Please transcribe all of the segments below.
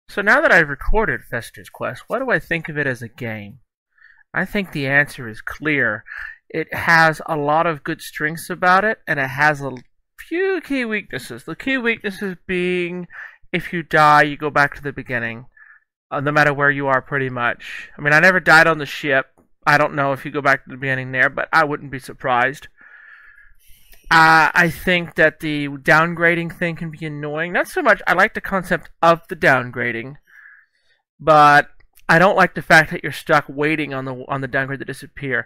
So now that I've recorded Fester's Quest, what do I think of it as a game? I think the answer is clear. It has a lot of good strengths about it, and it has a few key weaknesses. The key weaknesses being if you die, you go back to the beginning, no matter where you are, pretty much. I mean, I never died on the ship. I don't know if you go back to the beginning there, but I wouldn't be surprised. I think that the downgrading thing can be annoying. Not so much. I like the concept of the downgrading, but I don't like the fact that you're stuck waiting on the downgrade to disappear.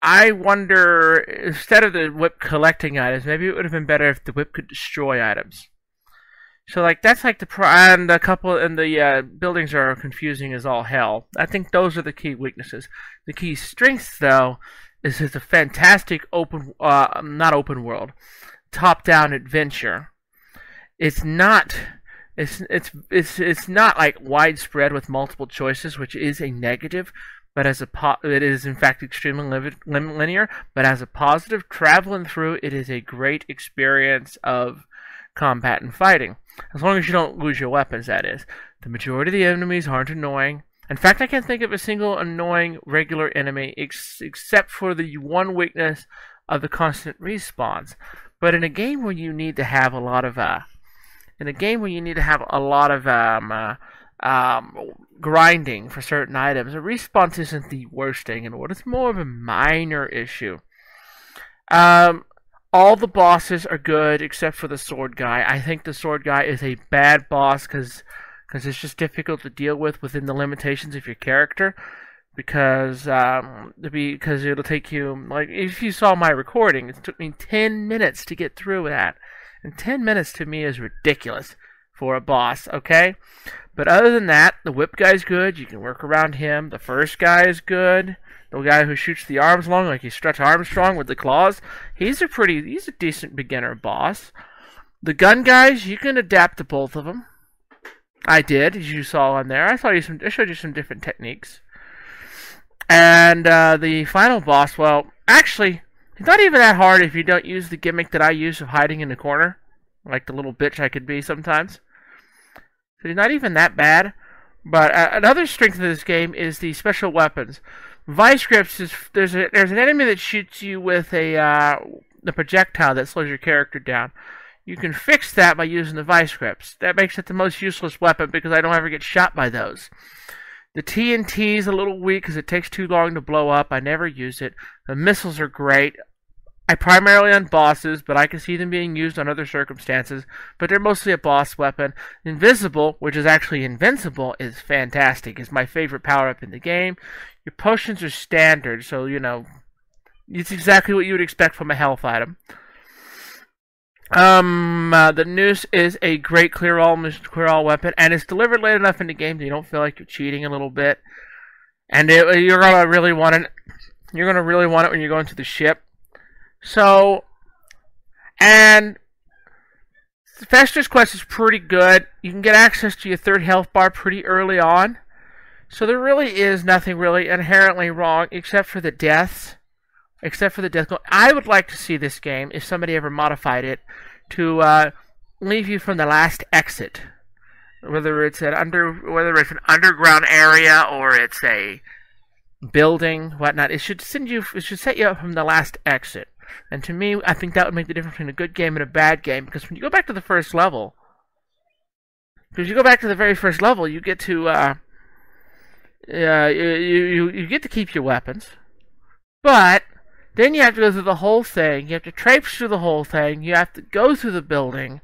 I wonder, instead of the whip collecting items, maybe it would have been better if the whip could destroy items. So that's like and the buildings are confusing as all hell. I think those are the key weaknesses. The key strengths, though, is it's a fantastic not open world, top-down adventure. It's not like widespread with multiple choices, which is a negative. But it is in fact extremely linear. But as a positive, traveling through it is a great experience of combat and fighting. As long as you don't lose your weapons, that is. The majority of the enemies aren't annoying. In fact, I can't think of a single annoying regular enemy except for the one weakness of the constant respawns. But in a game where you need to have a lot of grinding for certain items, a respawn isn't the worst thing in the world. It's more of a minor issue. All the bosses are good except for the sword guy. I think the sword guy is a bad boss because it's just difficult to deal with within the limitations of your character. Because it'll take you, like, if you saw my recording, it took me 10 minutes to get through that. And 10 minutes to me is ridiculous for a boss, okay? But other than that, the whip guy's good. You can work around him. The first guy is good. The guy who shoots the arms long, like you Stretch Armstrong with the claws, he's a decent beginner boss. The gun guys, you can adapt to both of them. I did, as you saw on there. I showed you some different techniques. And the final boss, well, actually, it's not even that hard if you don't use the gimmick that I use of hiding in the corner, like the little bitch I could be sometimes. So he's not even that bad. But another strength of this game is the special weapons. Vice grips there's an enemy that shoots you with the projectile that slows your character down. You can fix that by using the vice grips. That makes it the most useless weapon because I don't ever get shot by those. The TNT is a little weak because it takes too long to blow up. I never use it. The missiles are great. I primarily on bosses, but I can see them being used on other circumstances. But they're mostly a boss weapon. Invisible, which is actually invincible, is fantastic. It's my favorite power-up in the game. Your potions are standard, so, it's exactly what you would expect from a health item. The noose is a great clear all weapon, and it's delivered late enough in the game that you don't feel like you're cheating a little bit. And you're gonna really want it. You're gonna really want it when you're going to the ship. So, and Fester's Quest is pretty good. You can get access to your third health bar pretty early on. So there really is nothing really inherently wrong except for the deaths. I would like to see this game, if somebody ever modified it, to leave you from the last exit. Whether it's an underground area or it's a building, whatnot, it should set you up from the last exit. And to me, I think that would make the difference between a good game and a bad game, because when you go back to the first level, you get to you get to keep your weapons, but then you have to go through the whole thing. You have to traipse through the whole thing. You have to go through the building,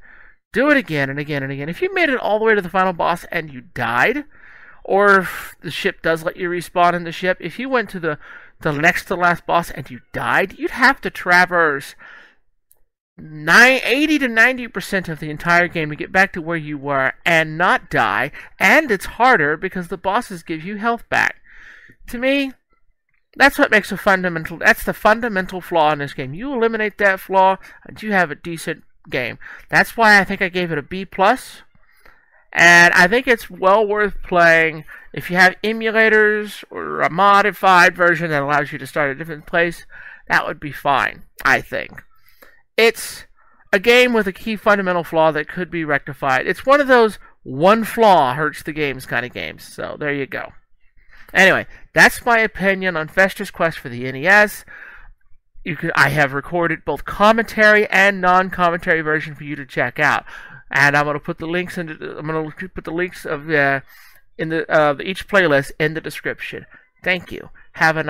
do it again and again and again. If you made it all the way to the final boss and you died, or if the ship does let you respawn in the ship, if you went to the next to last boss and you died, you'd have to traverse 80 to 90% of the entire game to get back to where you were and not die. And it's harder because the bosses give you health back. To me, that's what makes that's the fundamental flaw in this game. You eliminate that flaw and you have a decent game. That's why I think I gave it a B+. And I think it's well worth playing. If you have emulators or a modified version that allows you to start at a different place, that would be fine, I think. It's a game with a key fundamental flaw that could be rectified. It's one of those one flaw hurts the games kind of games. So there you go. Anyway, that's my opinion on Fester's Quest for the NES. I have recorded both commentary and non-commentary version for you to check out, and I'm going to put the links of each playlist in the description. Thank you. Have a nice